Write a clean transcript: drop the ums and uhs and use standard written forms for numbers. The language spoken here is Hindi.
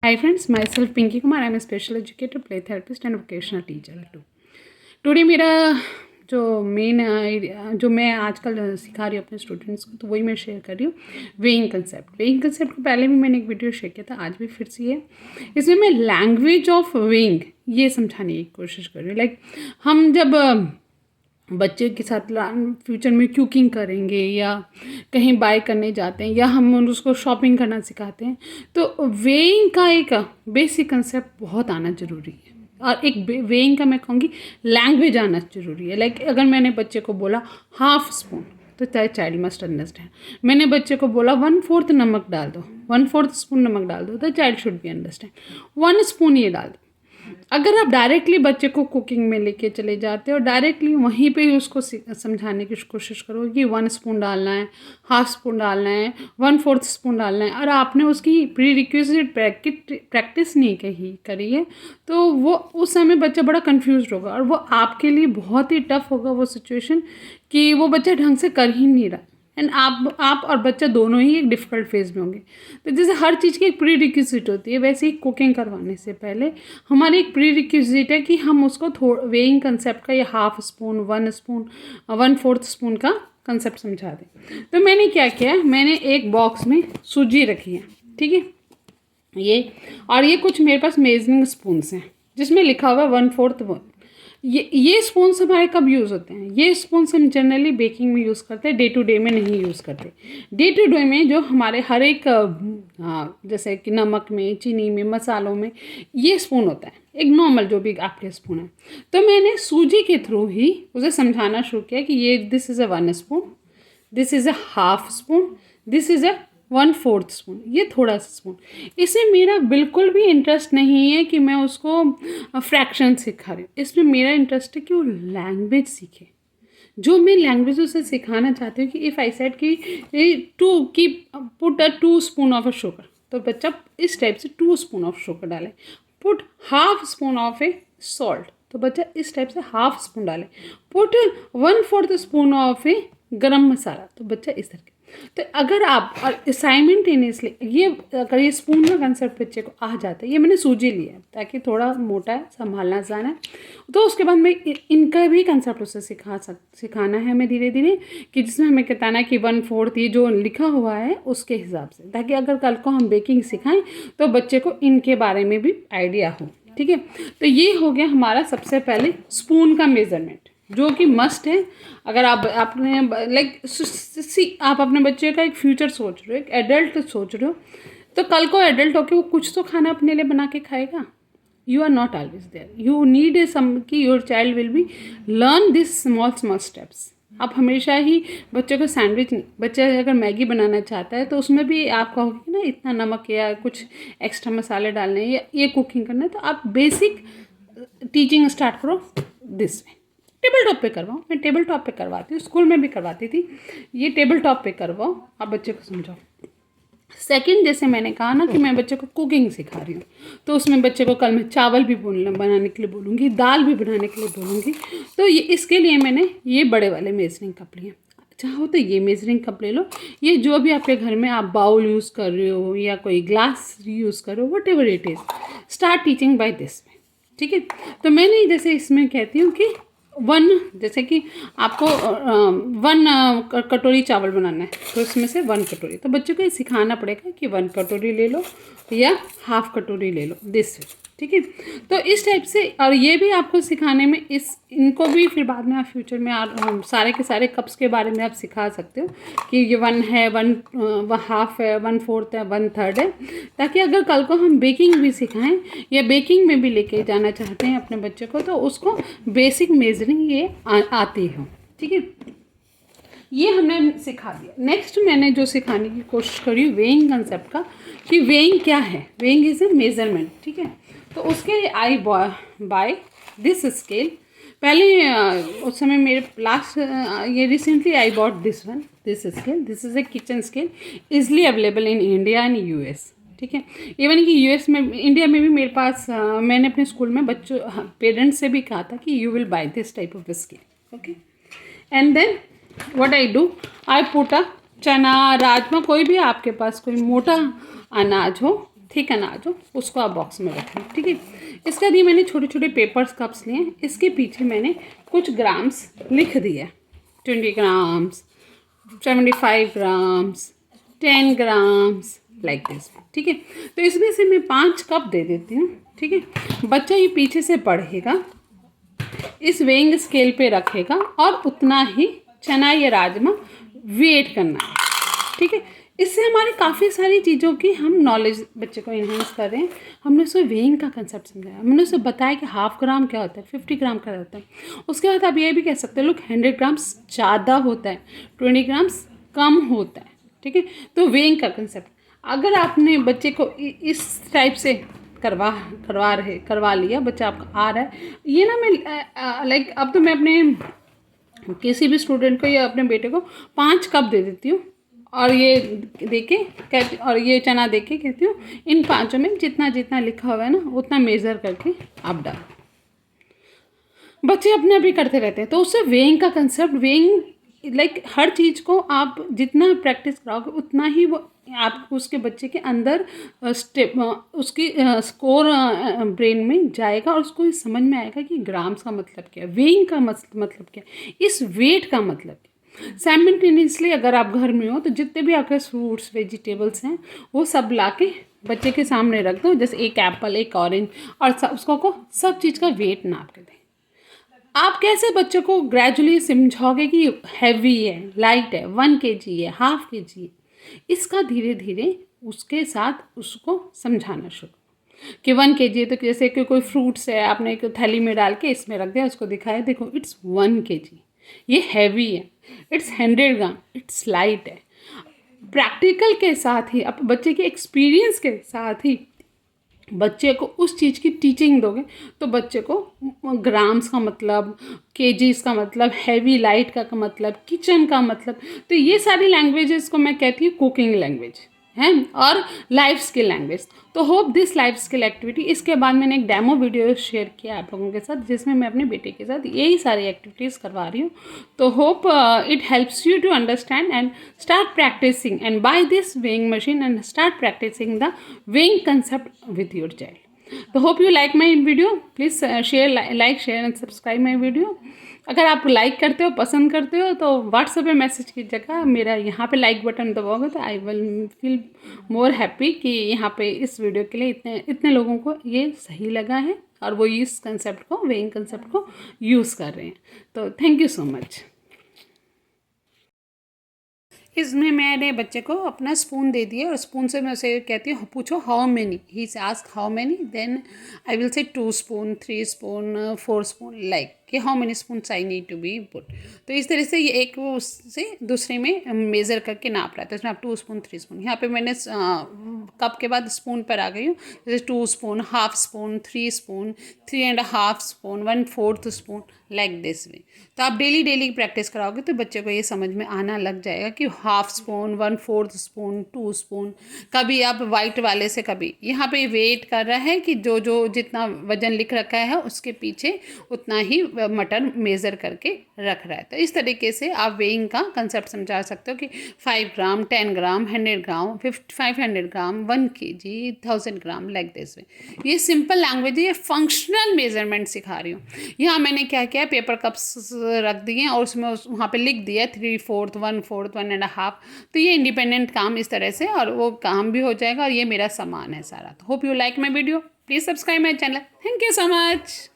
Hi friends, myself Pinky Kumar. I am a special educator, play therapist and vocational teacher too. Today मेरा जो जो मैं आजकल सिखा रही हूँ अपने स्टूडेंट्स को, तो वही मैं शेयर कर रही हूँ। वेइंग कंसेप्ट को पहले भी मैंने एक वीडियो शेयर किया था, आज भी फिर से है। इसमें मैं लैंग्वेज ऑफ वेइंग ये समझाने की कोशिश कर रही हूँ। लाइक हम जब बच्चे के साथ फ्यूचर में कुकिंग करेंगे या कहीं बाय करने जाते हैं या हम उसको शॉपिंग करना सिखाते हैं, तो वेइंग का एक बेसिक कंसेप्ट बहुत आना ज़रूरी है। और एक वेइंग का मैं कहूँगी लैंग्वेज आना ज़रूरी है। लाइक अगर मैंने बच्चे को बोला हाफ स्पून, तो चाइल्ड मस्ट अंडरस्टैंड। मैंने बच्चे को बोला 1/4 नमक डाल दो, 1/4 स्पून नमक डाल दो, तो child should be understand 1 spoon ये डाल दो। अगर आप डायरेक्टली बच्चे को कुकिंग में लेके चले जाते हो और डायरेक्टली वहीं पे ही उसको समझाने की कोशिश करो कि 1 स्पून डालना है, हाफ स्पून डालना है, 1/4 स्पून डालना है, और आपने उसकी प्री रिक्विजिट प्रैक्टिस नहीं करी है, तो वो उस समय बच्चा बड़ा कंफ्यूज होगा और वो आपके लिए बहुत ही टफ होगा वो सिचुएशन कि वो बच्चा ढंग से कर ही नहीं रहा। एंड आप और बच्चा दोनों ही एक डिफ़िकल्ट फेज़ में होंगे। तो जैसे हर चीज़ की एक प्री रिक्विजिट होती है, वैसे ही कुकिंग करवाने से पहले हमारी एक प्री रिक्विजिट है कि हम उसको वेइंग कंसेप्ट का या हाफ स्पून, 1 स्पून, 1/4 स्पून का कंसेप्ट समझा दें। तो मैंने क्या किया है, मैंने एक बॉक्स में सूजी रखी है, ठीक है, ये कुछ मेरे पास मेजरिंग स्पून्स हैं जिसमें लिखा हुआ है 1/4। ये स्पून्स हमारे कब यूज़ होते हैं? ये स्पून्स हम जनरली बेकिंग में यूज़ करते हैं, डे टू डे में नहीं यूज़ करते। डे टू डे में जो हमारे हर एक जैसे कि नमक में, चीनी में, मसालों में ये स्पून होता है, एक नॉर्मल जो भी आपके स्पून है। तो मैंने सूजी के थ्रू ही उसे समझाना शुरू किया कि ये this is a 1 spoon, this is a half spoon, this is a 1/4 spoon, ये थोड़ा सा स्पून। इसमें मेरा बिल्कुल भी इंटरेस्ट नहीं है कि मैं उसको फ्रैक्शन सिखा रही हूँ। इसमें मेरा इंटरेस्ट है कि वो लैंग्वेज सीखे। जो मैं लैंग्वेज उसे सिखाना चाहती हूँ कि इफ़ आई सेड कि put a 2 spoon of a sugar, तो बच्चा इस टाइप से 2 स्पून ऑफ शुगर डाले। Put half spoon of A salt, तो बच्चा इस टाइप से हाफ स्पून डाले। पुट 1/4 स्पून ऑफ ए गरम मसाला, तो बच्चा इस तरह। तो अगर आप और साइमल्टेनियसली ये अगर ये स्पून का कंसेप्ट बच्चे को आ जाता है, ये मैंने सूजी लिया है ताकि थोड़ा मोटा है, संभालना आसान है, तो उसके बाद मैं इनका भी कंसेप्ट उसे सिखाना है हमें धीरे धीरे, कि जिसमें हमें बताना है कि 1/4 ये जो लिखा हुआ है उसके हिसाब से, ताकि अगर कल को हम बेकिंग सिखाएं तो बच्चे को इनके बारे में भी आइडिया हो। ठीक है, तो ये हो गया हमारा सबसे पहले स्पून का मेज़रमेंट, जो कि मस्ट है। अगर आप अपने आप अपने बच्चे का एक फ्यूचर सोच रहे हो, एक एडल्ट सोच रहे हो, तो कल को एडल्ट होकर वो कुछ तो खाना अपने लिए बना के खाएगा। You are not always there, you need a some कि your child will be learn this small steps. आप हमेशा ही बच्चे को सैंडविच, बच्चे अगर मैगी बनाना चाहता है तो उसमें भी आप कहोगे ना इतना नमक या कुछ एक्स्ट्रा मसाले डालने हैं या ये कुकिंग करना है, तो आप बेसिक टीचिंग स्टार्ट करो दिस वे। टेबल टॉप पे करवाओ, मैं टेबल टॉप पे करवाती हूँ, स्कूल में भी करवाती थी। ये टेबल टॉप पे करवाओ, आप बच्चे को समझाओ। सेकंड, जैसे मैंने कहा ना कि मैं बच्चे को कुकिंग सिखा रही हूँ, तो उसमें बच्चे को कल मैं चावल भी बनाने के लिए बोलूँगी, दाल भी बनाने के लिए बोलूँगी। तो ये इसके लिए मैंने ये बड़े वाले मेजरिंग कप लिए। चाहो तो ये मेजरिंग कप ले लो, ये जो भी आपके घर में आप बाउल यूज़ कर रहे हो या कोई ग्लास यूज़ कर रहे हो, what ever it is, start teaching by this. ठीक है, तो मैंने जैसे इसमें कहती हूँ कि 1, जैसे कि आपको 1 कटोरी चावल बनाना है, तो इसमें से 1 कटोरी, तो बच्चों को ये सिखाना पड़ेगा कि 1 कटोरी ले लो या हाफ कटोरी ले लो, दिस। ठीक है, तो इस टाइप से, और ये भी आपको सिखाने में इनको भी फिर बाद में आप फ्यूचर में आप सारे के सारे कप्स के बारे में आप सिखा सकते हो कि ये 1 है, 1 हाफ है, 1/4 है, 1/3 है, ताकि अगर कल को हम बेकिंग भी सिखाएं या बेकिंग में भी लेके जाना चाहते हैं अपने बच्चे को, तो उसको बेसिक मेजरिंग ये आती हो। ठीक है, ये हमने सिखा दिया। नेक्स्ट मैंने जो सिखाने की कोशिश करी वेइंग कंसेप्ट का, कि वेइंग क्या है। Weighing is a measurement. ठीक है, तो उसके लिए आई बाय दिस स्केल। पहले उस समय मेरे लास्ट ये recently I bought this scale. This is a kitchen scale, easily available in India and US. ठीक है, इवन कि यूएस में, इंडिया में भी मेरे पास मैंने अपने स्कूल में बच्चों पेरेंट्स से भी कहा था कि you will buy this type of scale. Okay, and then what I do, I put a chana, rajma, कोई भी आपके पास कोई मोटा अनाज हो, थिक अनाज हो उसको आप बॉक्स में रखें, ठीक है। इसके बाद ये मैंने छोटे छोटे पेपर्स कप्स लिए हैं, इसके पीछे मैंने कुछ ग्राम्स लिख दिए, 20 grams, 75 grams, 10 grams, like this, ठीक है। तो इसमें से मैं 5 कप दे देती हूँ, ठीक है। बच्चा ये पीछे से पढ़ेगा, इस वेइंग स्केल पे रखेगा और उतना ही चना या राजमा वेट करना है, ठीक है। इससे हमारे काफ़ी सारी चीज़ों की हम नॉलेज बच्चे को इन्हांस कर रहे हैं। हमने उसे वेइंग का कंसेप्ट समझाया, हमने उसे बताया कि 1/2 ग्राम क्या होता है, 50 ग्राम क्या होता है। उसके बाद आप ये भी कह सकते हो लोग 100 ग्राम्स ज़्यादा होता है, 20 ग्राम्स कम होता है, ठीक है। तो वेइंग का कंसेप्ट अगर आपने बच्चे को इस टाइप से करवा लिया, बच्चा आपका आ रहा है, ये ना मैं लाइक अब तो मैं अपने किसी भी स्टूडेंट को या अपने बेटे को 5 कप दे देती हूँ और ये देके कहती, और ये चना देके कहती हूँ इन 5 में जितना जितना लिखा हुआ है ना उतना मेज़र करके आप डालो। बच्चे अपने आप ही करते रहते हैं। तो उससे वेइंग का कंसेप्ट, वेइंग लाइक हर चीज़ को आप जितना प्रैक्टिस कराओगे उतना ही वो आप उसके बच्चे के अंदर स्टेप उसकी स्कोर ब्रेन में जाएगा और उसको समझ में आएगा कि ग्राम्स का मतलब क्या है, वेइंग का मतलब क्या है, इस वेट का मतलब क्या है। साइमल्टेनियसली अगर आप घर में हो तो जितने भी आपके फ्रूट्स वेजिटेबल्स हैं वो सब ला के बच्चे के सामने रख दो, जैसे एक एप्पल, एक ऑरेंज, और उसको को सब चीज़ का वेट नाप के दें। आप कैसे बच्चों को ग्रेजुअली समझाओगे कि हैवी है, लाइट है, 1 kg है, 1/2 kg है, इसका धीरे धीरे उसके साथ उसको समझाना शुरू कि 1 kg है। तो जैसे कि कोई फ्रूट्स है, आपने एक थैली में डाल के इसमें रख दिया, उसको दिखाया देखो इट्स 1 kg, ये हैवी है, इट्स 100 ग्राम, इट्स लाइट है। प्रैक्टिकल के साथ ही, अब बच्चे के एक्सपीरियंस के साथ ही बच्चे को उस चीज़ की टीचिंग दोगे तो बच्चे को ग्राम्स का मतलब, केजीज का मतलब, हैवी लाइट का मतलब, किचन का मतलब, तो ये सारी लैंग्वेजेस को मैं कहती हूँ कुकिंग लैंग्वेज है और लाइफ स्किल लैंग्वेज। तो hope this life skill activity, इसके बाद मैंने एक डेमो वीडियो शेयर किया आप लोगों के साथ जिसमें मैं अपने बेटे के साथ यही सारी एक्टिविटीज़ करवा रही हूँ। तो hope it helps you to understand and start practising and buy this weighing machine and start practising the weighing concept with your child. तो hope you like my video, please share and subscribe my video. अगर आप लाइक करते हो, पसंद करते हो, तो व्हाट्सएप पे मैसेज की जगह मेरा यहाँ पे लाइक बटन दबाओगे तो I will feel more happy कि यहाँ पे इस वीडियो के लिए इतने लोगों को ये सही लगा है और वो इस कंसेप्ट को, वेइंग कंसेप्ट को यूज़ कर रहे हैं। तो थैंक यू सो मच। इसमें मैंने बच्चे को अपना स्पून दे दिया और स्पून से मैं उसे कहती हूँ पूछो how many, he say ask how many, then I will say 2 spoon, 3 spoon, 4 spoon, like कि how many spoons I need to be put. तो इस तरह से ये एक वो उससे दूसरे में मेज़र करके नाप रहा है। तो इसमें आप 2 स्पून, 3 स्पून, यहाँ पे मैंने कप के बाद स्पून पर आ गई हूँ, जैसे 2 spoon, 1/2 spoon, 3 spoon, 3.5 spoon, 1/4 spoon, like this way. तो आप डेली प्रैक्टिस कराओगे तो बच्चे को ये समझ में आना लग जाएगा कि 1/2 स्पून, 1/4 स्पून, 2 स्पून। कभी आप वाइट वाले से, कभी यहाँ पे वेट कर रहा है कि जो जो जितना वजन लिख रखा है उसके पीछे उतना ही मटर मेज़र करके रख रहा है। तो इस तरीके से आप वेइंग का कंसेप्ट समझा सकते हो कि 5 ग्राम, 10 ग्राम, 100 ग्राम, 500 ग्राम, 1 kg, 1000 gram, like this way. ये सिंपल लैंग्वेज है, ये फंक्शनल मेजरमेंट सिखा रही हूँ। यहाँ मैंने क्या किया, पेपर कप्स रख दिए और उसमें वहाँ पे लिख दिया 3/4, 1/4, 1.5। तो ये इंडिपेंडेंट काम इस तरह से, और वो काम भी हो जाएगा और ये मेरा सामान है सारा। तो hope you like my video, please subscribe my channel. Thank you so much.